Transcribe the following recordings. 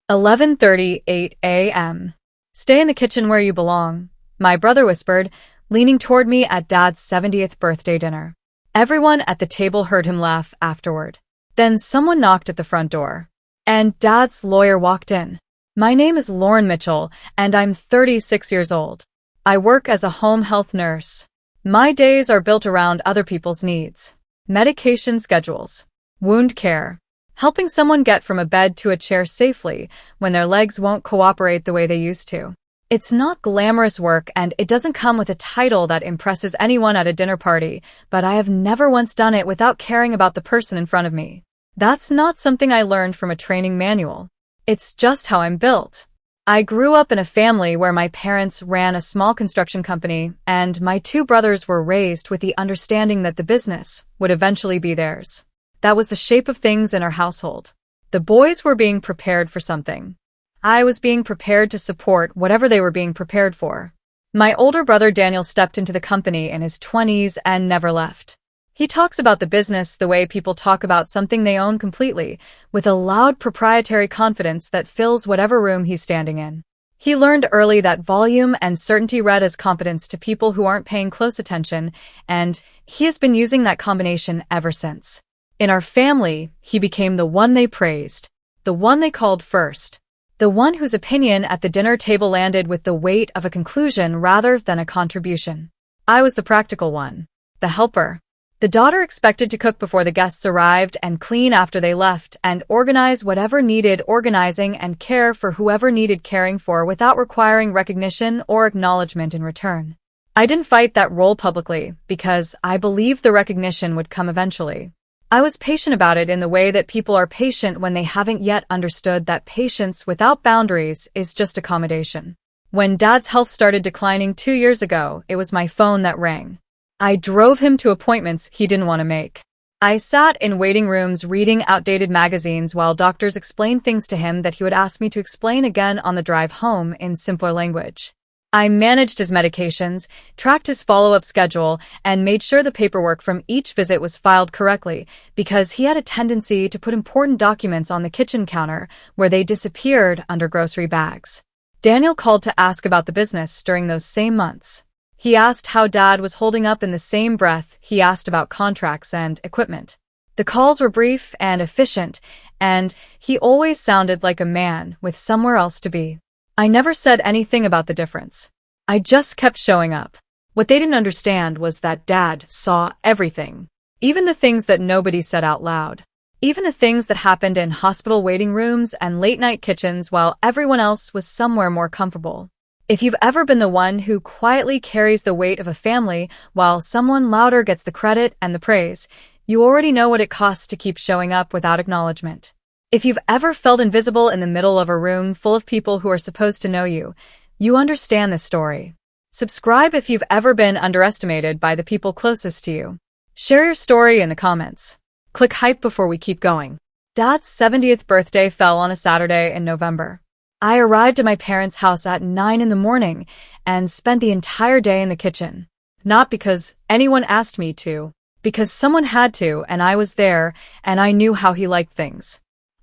11:38 a.m. Stay in the kitchen where you belong, my brother whispered, leaning toward me at Dad's 70th birthday dinner. Everyone at the table heard him laugh afterward. Then someone knocked at the front door, and Dad's lawyer walked in. My name is Lauren Mitchell, and I'm 36 years old. I work as a home health nurse. My days are built around other people's needs. Medication schedules, wound care, helping someone get from a bed to a chair safely when their legs won't cooperate the way they used to. It's not glamorous work, and it doesn't come with a title that impresses anyone at a dinner party, but I have never once done it without caring about the person in front of me. That's not something I learned from a training manual. It's just how I'm built. I grew up in a family where my parents ran a small construction company, and my two brothers were raised with the understanding that the business would eventually be theirs. That was the shape of things in our household. The boys were being prepared for something. I was being prepared to support whatever they were being prepared for. My older brother Daniel stepped into the company in his 20s and never left. He talks about the business the way people talk about something they own completely, with a loud proprietary confidence that fills whatever room he's standing in. He learned early that volume and certainty read as competence to people who aren't paying close attention, and he has been using that combination ever since. In our family, he became the one they praised, the one they called first, the one whose opinion at the dinner table landed with the weight of a conclusion rather than a contribution. I was the practical one, the helper. The daughter expected to cook before the guests arrived and clean after they left and organize whatever needed organizing and care for whoever needed caring for without requiring recognition or acknowledgement in return. I didn't fight that role publicly because I believed the recognition would come eventually. I was patient about it in the way that people are patient when they haven't yet understood that patience without boundaries is just accommodation. When Dad's health started declining 2 years ago, it was my phone that rang. I drove him to appointments he didn't want to make. I sat in waiting rooms reading outdated magazines while doctors explained things to him that he would ask me to explain again on the drive home in simpler language. I managed his medications, tracked his follow-up schedule, and made sure the paperwork from each visit was filed correctly because he had a tendency to put important documents on the kitchen counter where they disappeared under grocery bags. Daniel called to ask about the business during those same months. He asked how Dad was holding up in the same breath he asked about contracts and equipment. The calls were brief and efficient, and he always sounded like a man with somewhere else to be. I never said anything about the difference. I just kept showing up. What they didn't understand was that Dad saw everything. Even the things that nobody said out loud. Even the things that happened in hospital waiting rooms and late-night kitchens while everyone else was somewhere more comfortable. If you've ever been the one who quietly carries the weight of a family while someone louder gets the credit and the praise, you already know what it costs to keep showing up without acknowledgement. If you've ever felt invisible in the middle of a room full of people who are supposed to know you, you understand this story. Subscribe if you've ever been underestimated by the people closest to you. Share your story in the comments. Click hype before we keep going. Dad's 70th birthday fell on a Saturday in November. I arrived at my parents' house at 9 in the morning and spent the entire day in the kitchen. Not because anyone asked me to, because someone had to, and I was there, and I knew how he liked things.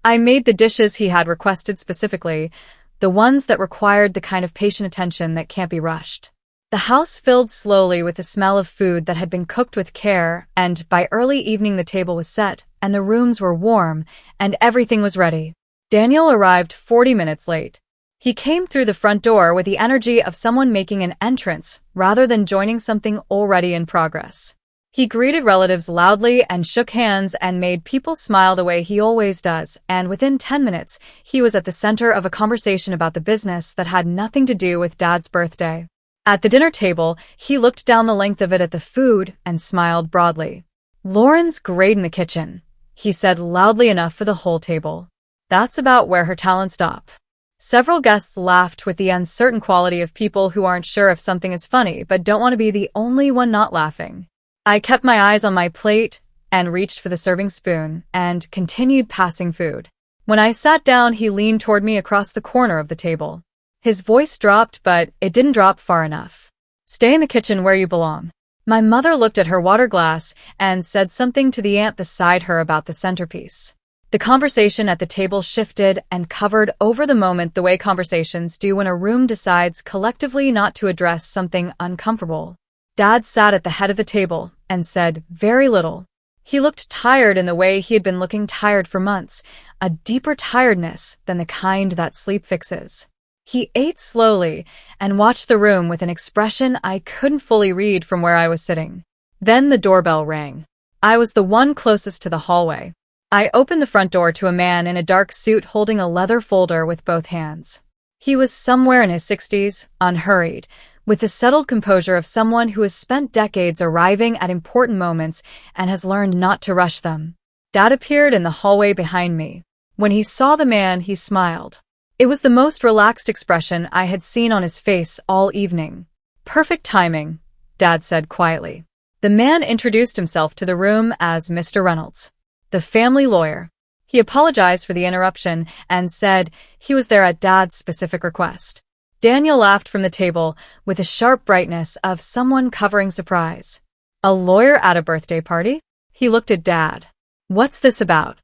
I made the dishes he had requested specifically, the ones that required the kind of patient attention that can't be rushed. The house filled slowly with the smell of food that had been cooked with care, and by early evening the table was set, and the rooms were warm, and everything was ready. Daniel arrived 40 minutes late. He came through the front door with the energy of someone making an entrance rather than joining something already in progress. He greeted relatives loudly and shook hands and made people smile the way he always does, and within 10 minutes, he was at the center of a conversation about the business that had nothing to do with Dad's birthday. At the dinner table, he looked down the length of it at the food and smiled broadly. "Lauren's great in the kitchen," he said loudly enough for the whole table. That's about where her talents stop. Several guests laughed with the uncertain quality of people who aren't sure if something is funny but don't want to be the only one not laughing. I kept my eyes on my plate and reached for the serving spoon and continued passing food. When I sat down, he leaned toward me across the corner of the table. His voice dropped, but it didn't drop far enough. "Stay in the kitchen where you belong." My mother looked at her water glass and said something to the aunt beside her about the centerpiece. The conversation at the table shifted and covered over the moment the way conversations do when a room decides collectively not to address something uncomfortable. Dad sat at the head of the table and said very little. He looked tired in the way he had been looking tired for months, a deeper tiredness than the kind that sleep fixes. He ate slowly and watched the room with an expression I couldn't fully read from where I was sitting. Then the doorbell rang. I was the one closest to the hallway. I opened the front door to a man in a dark suit holding a leather folder with both hands. He was somewhere in his 60s, unhurried, with the settled composure of someone who has spent decades arriving at important moments and has learned not to rush them. Dad appeared in the hallway behind me. When he saw the man, he smiled. It was the most relaxed expression I had seen on his face all evening. "Perfect timing," Dad said quietly. The man introduced himself to the room as Mr. Reynolds, the family lawyer. He apologized for the interruption and said he was there at Dad's specific request. Daniel laughed from the table with a sharp brightness of someone covering surprise. "A lawyer at a birthday party?" He looked at Dad. "What's this about?"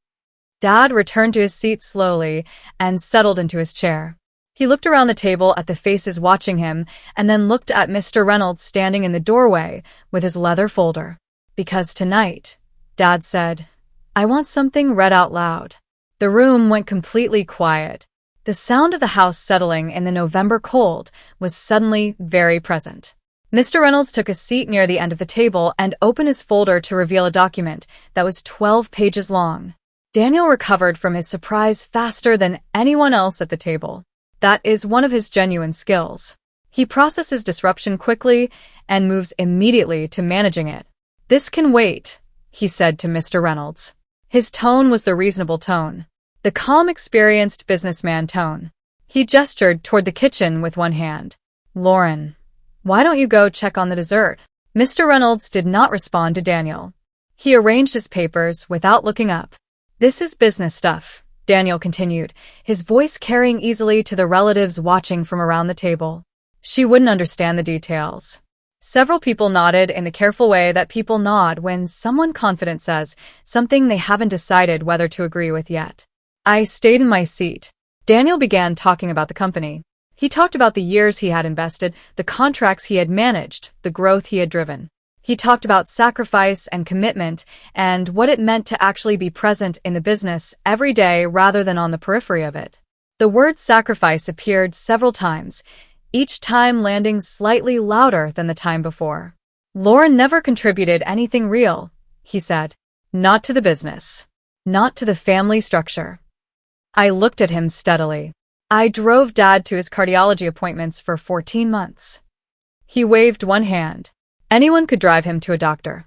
Dad returned to his seat slowly and settled into his chair. He looked around the table at the faces watching him and then looked at Mr. Reynolds standing in the doorway with his leather folder. "Because tonight," Dad said, "I want something read out loud." The room went completely quiet. The sound of the house settling in the November cold was suddenly very present. Mr. Reynolds took a seat near the end of the table and opened his folder to reveal a document that was 12 pages long. Daniel recovered from his surprise faster than anyone else at the table. That is one of his genuine skills. He processes disruption quickly and moves immediately to managing it. "This can wait," he said to Mr. Reynolds. His tone was the reasonable tone, the calm, experienced businessman tone. He gestured toward the kitchen with one hand. "Lauren, why don't you go check on the dessert?" Mr. Reynolds did not respond to Daniel. He arranged his papers without looking up. "This is business stuff," Daniel continued, his voice carrying easily to the relatives watching from around the table. "She wouldn't understand the details." Several people nodded in the careful way that people nod when someone confident says something they haven't decided whether to agree with yet. I stayed in my seat. Daniel began talking about the company. He talked about the years he had invested, the contracts he had managed, the growth he had driven. He talked about sacrifice and commitment and what it meant to actually be present in the business every day rather than on the periphery of it. The word sacrifice appeared several times, each time landing slightly louder than the time before. "Lauren never contributed anything real," he said. "Not to the business. Not to the family structure." I looked at him steadily. I drove Dad to his cardiology appointments for 14 months. He waved one hand. Anyone could drive him to a doctor.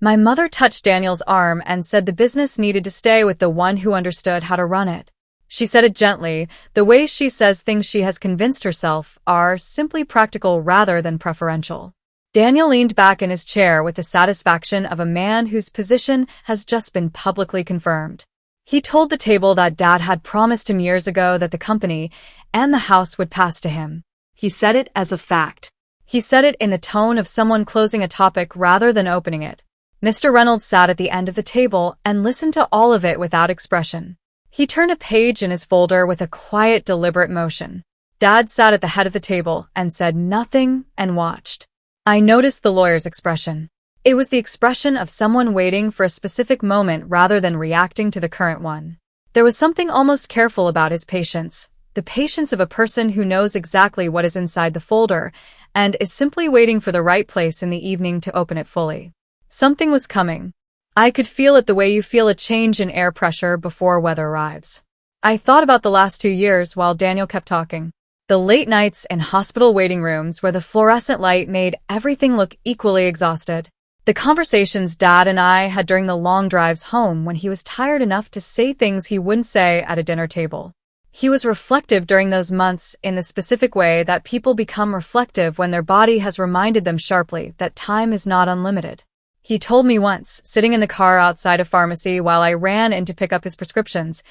My mother touched Daniel's arm and said the business needed to stay with the one who understood how to run it. She said it gently, the way she says things she has convinced herself are simply practical rather than preferential. Daniel leaned back in his chair with the satisfaction of a man whose position has just been publicly confirmed. He told the table that Dad had promised him years ago that the company and the house would pass to him. He said it as a fact. He said it in the tone of someone closing a topic rather than opening it. Mr. Reynolds sat at the end of the table and listened to all of it without expression. He turned a page in his folder with a quiet, deliberate motion. Dad sat at the head of the table and said nothing and watched. I noticed the lawyer's expression. It was the expression of someone waiting for a specific moment rather than reacting to the current one. There was something almost careful about his patience, the patience of a person who knows exactly what is inside the folder and is simply waiting for the right place in the evening to open it fully. Something was coming. I could feel it the way you feel a change in air pressure before weather arrives. I thought about the last 2 years while Daniel kept talking. The late nights in hospital waiting rooms where the fluorescent light made everything look equally exhausted. The conversations Dad and I had during the long drives home when he was tired enough to say things he wouldn't say at a dinner table. He was reflective during those months in the specific way that people become reflective when their body has reminded them sharply that time is not unlimited. He told me once, sitting in the car outside a pharmacy while I ran in to pick up his prescriptions,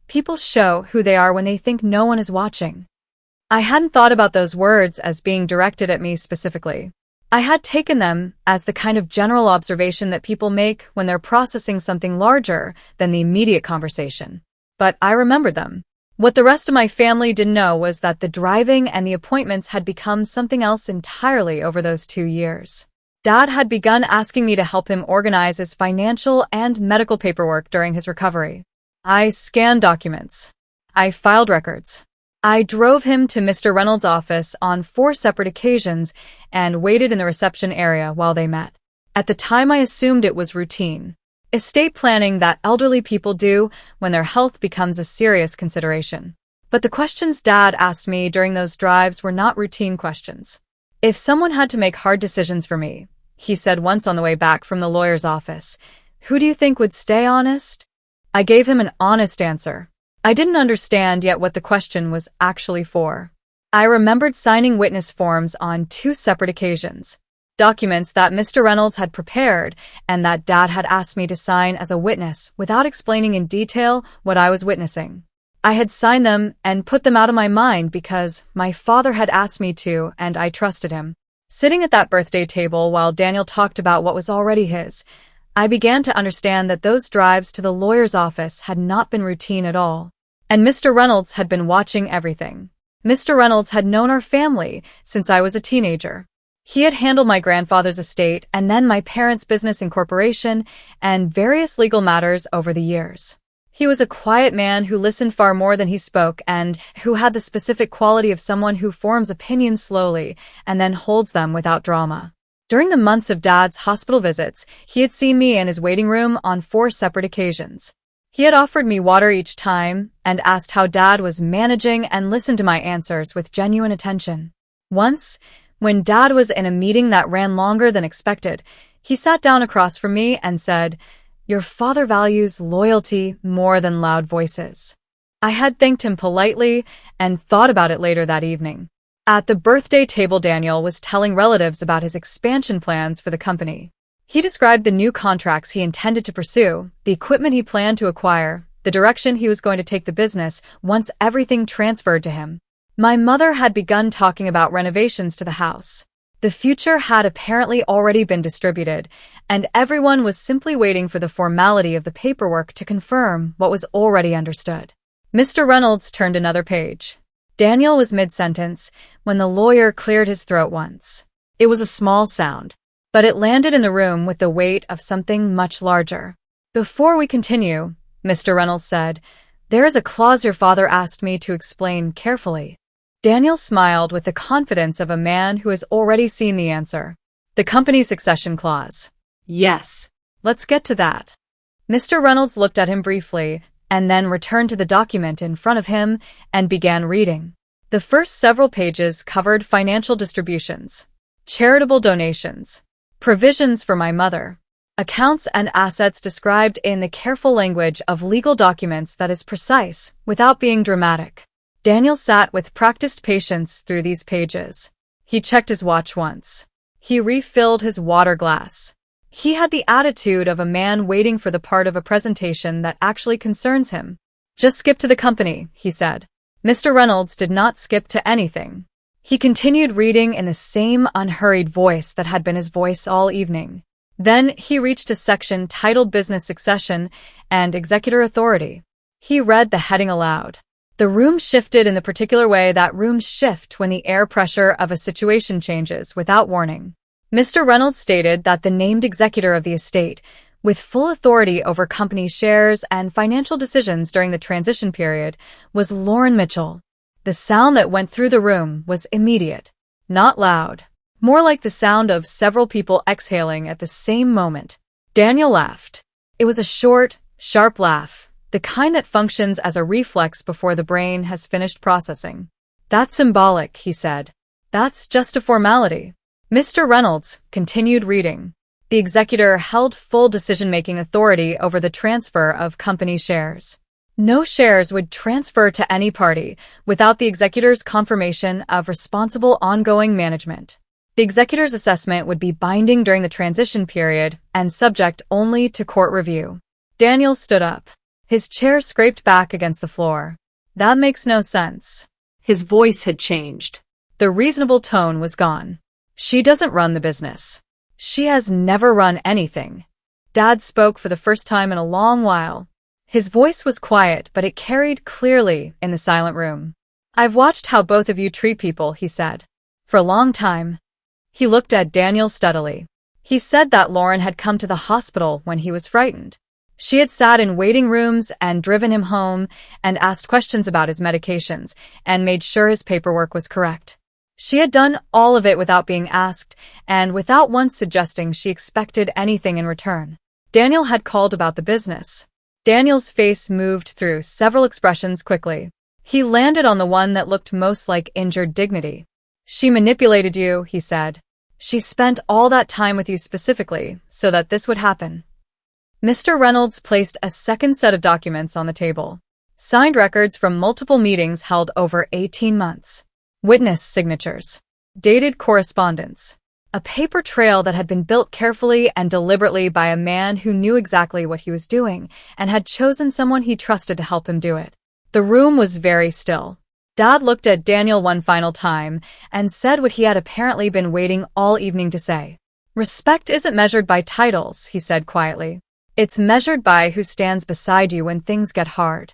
people show who they are when they think no one is watching. I hadn't thought about those words as being directed at me specifically. I had taken them as the kind of general observation that people make when they're processing something larger than the immediate conversation. But I remembered them. What the rest of my family didn't know was that the driving and the appointments had become something else entirely over those 2 years. Dad had begun asking me to help him organize his financial and medical paperwork during his recovery. I scanned documents. I filed records. I drove him to Mr. Reynolds' office on 4 separate occasions and waited in the reception area while they met. At the time, I assumed it was routine. Estate planning that elderly people do when their health becomes a serious consideration. But the questions Dad asked me during those drives were not routine questions. If someone had to make hard decisions for me, he said once on the way back from the lawyer's office, who do you think would stay honest? I gave him an honest answer. I didn't understand yet what the question was actually for. I remembered signing witness forms on 2 separate occasions, documents that Mr. Reynolds had prepared and that Dad had asked me to sign as a witness without explaining in detail what I was witnessing. I had signed them and put them out of my mind because my father had asked me to, and I trusted him. Sitting at that birthday table while Daniel talked about what was already his, I began to understand that those drives to the lawyer's office had not been routine at all. And Mr. Reynolds had been watching everything. Mr. Reynolds had known our family since I was a teenager. He had handled my grandfather's estate and then my parents' business incorporation and various legal matters over the years. He was a quiet man who listened far more than he spoke and who had the specific quality of someone who forms opinions slowly and then holds them without drama. During the months of Dad's hospital visits, he had seen me in his waiting room on 4 separate occasions. He had offered me water each time and asked how Dad was managing and listened to my answers with genuine attention. Once, when Dad was in a meeting that ran longer than expected, he sat down across from me and said, "Your father values loyalty more than loud voices." I had thanked him politely and thought about it later that evening. At the birthday table, Daniel was telling relatives about his expansion plans for the company. He described the new contracts he intended to pursue, the equipment he planned to acquire, the direction he was going to take the business once everything transferred to him. My mother had begun talking about renovations to the house. The future had apparently already been distributed, and everyone was simply waiting for the formality of the paperwork to confirm what was already understood. Mr. Reynolds turned another page. Daniel was mid-sentence when the lawyer cleared his throat once. It was a small sound, but it landed in the room with the weight of something much larger. "Before we continue," Mr. Reynolds said, "there is a clause your father asked me to explain carefully." Daniel smiled with the confidence of a man who has already seen the answer. "The company succession clause." "Yes. Let's get to that." Mr. Reynolds looked at him briefly and then returned to the document in front of him and began reading. The first several pages covered financial distributions, charitable donations, provisions for my mother, accounts and assets described in the careful language of legal documents that is precise without being dramatic. Daniel sat with practiced patience through these pages. He checked his watch once. He refilled his water glass. He had the attitude of a man waiting for the part of a presentation that actually concerns him. "Just skip to the company," he said. Mr. Reynolds did not skip to anything. He continued reading in the same unhurried voice that had been his voice all evening. Then he reached a section titled Business Succession and Executor Authority. He read the heading aloud. The room shifted in the particular way that rooms shift when the air pressure of a situation changes without warning. Mr. Reynolds stated that the named executor of the estate, with full authority over company shares and financial decisions during the transition period, was Lauren Mitchell. The sound that went through the room was immediate, not loud, more like the sound of several people exhaling at the same moment. Daniel laughed. It was a short, sharp laugh, the kind that functions as a reflex before the brain has finished processing. "That's symbolic," he said. "That's just a formality." Mr. Reynolds continued reading. The executor held full decision-making authority over the transfer of company shares. No shares would transfer to any party without the executor's confirmation of responsible ongoing management. The executor's assessment would be binding during the transition period and subject only to court review. Daniel stood up. His chair scraped back against the floor. "That makes no sense." His voice had changed. The reasonable tone was gone. She doesn't run the business. She has never run anything. Dad spoke for the first time in a long while. His voice was quiet, but it carried clearly in the silent room. I've watched how both of you treat people, he said. For a long time. He looked at Daniel steadily. He said that Lauren had come to the hospital when he was frightened. She had sat in waiting rooms and driven him home and asked questions about his medications and made sure his paperwork was correct. She had done all of it without being asked and without once suggesting she expected anything in return. Daniel had called about the business. Daniel's face moved through several expressions quickly. He landed on the one that looked most like injured dignity. She manipulated you, he said. She spent all that time with you specifically so that this would happen. Mr. Reynolds placed a second set of documents on the table. Signed records from multiple meetings held over 18 months. Witness signatures. Dated correspondence. A paper trail that had been built carefully and deliberately by a man who knew exactly what he was doing and had chosen someone he trusted to help him do it. The room was very still. Dad looked at Daniel one final time and said what he had apparently been waiting all evening to say. Respect isn't measured by titles, he said quietly. It's measured by who stands beside you when things get hard.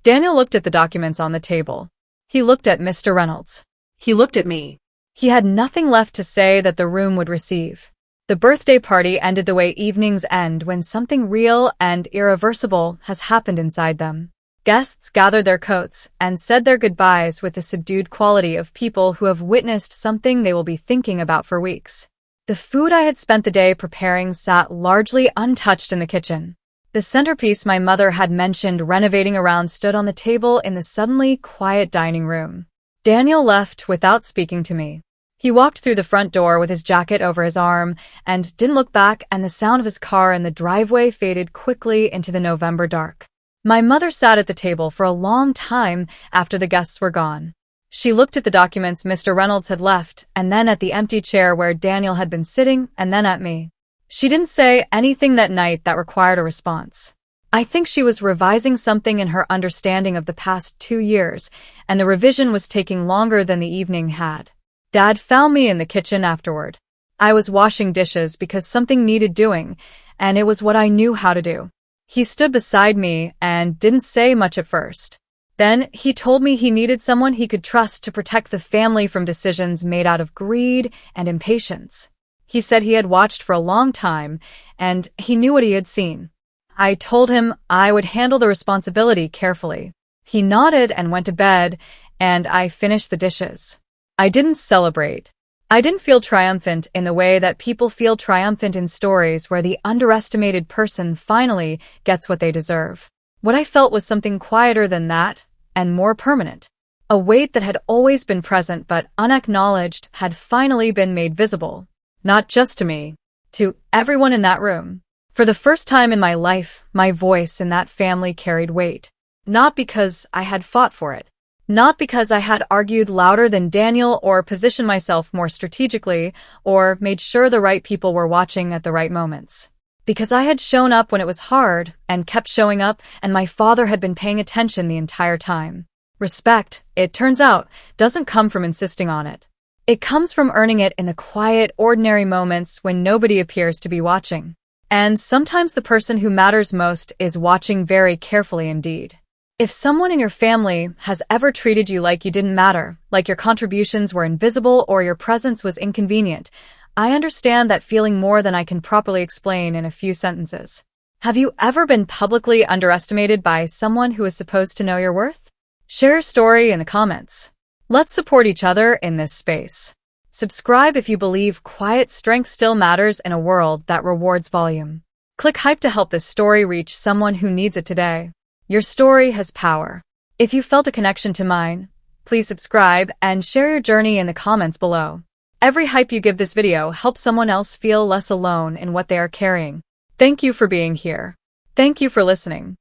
Daniel looked at the documents on the table. He looked at Mr. Reynolds. He looked at me. He had nothing left to say that the room would receive. The birthday party ended the way evenings end when something real and irreversible has happened inside them. Guests gathered their coats and said their goodbyes with the subdued quality of people who have witnessed something they will be thinking about for weeks. The food I had spent the day preparing sat largely untouched in the kitchen. The centerpiece my mother had mentioned renovating around stood on the table in the suddenly quiet dining room. Daniel left without speaking to me. He walked through the front door with his jacket over his arm and didn't look back, and the sound of his car in the driveway faded quickly into the November dark. My mother sat at the table for a long time after the guests were gone. She looked at the documents Mr. Reynolds had left, and then at the empty chair where Daniel had been sitting, and then at me. She didn't say anything that night that required a response. I think she was revising something in her understanding of the past 2 years, and the revision was taking longer than the evening had. Dad found me in the kitchen afterward. I was washing dishes because something needed doing, and it was what I knew how to do. He stood beside me and didn't say much at first. Then he told me he needed someone he could trust to protect the family from decisions made out of greed and impatience. He said he had watched for a long time, and he knew what he had seen. I told him I would handle the responsibility carefully. He nodded and went to bed, and I finished the dishes. I didn't celebrate. I didn't feel triumphant in the way that people feel triumphant in stories where the underestimated person finally gets what they deserve. What I felt was something quieter than that, and more permanent. A weight that had always been present but unacknowledged had finally been made visible. Not just to me, to everyone in that room. For the first time in my life, my voice in that family carried weight. Not because I had fought for it. Not because I had argued louder than Daniel or positioned myself more strategically or made sure the right people were watching at the right moments. Because I had shown up when it was hard and kept showing up, and my father had been paying attention the entire time. Respect, it turns out, doesn't come from insisting on it. It comes from earning it in the quiet, ordinary moments when nobody appears to be watching. And sometimes the person who matters most is watching very carefully indeed. If someone in your family has ever treated you like you didn't matter, like your contributions were invisible or your presence was inconvenient, I understand that feeling more than I can properly explain in a few sentences. Have you ever been publicly underestimated by someone who is supposed to know your worth? Share your story in the comments. Let's support each other in this space. Subscribe if you believe quiet strength still matters in a world that rewards volume. Click hype to help this story reach someone who needs it today. Your story has power. If you felt a connection to mine, please subscribe and share your journey in the comments below. Every hype you give this video helps someone else feel less alone in what they are carrying. Thank you for being here. Thank you for listening.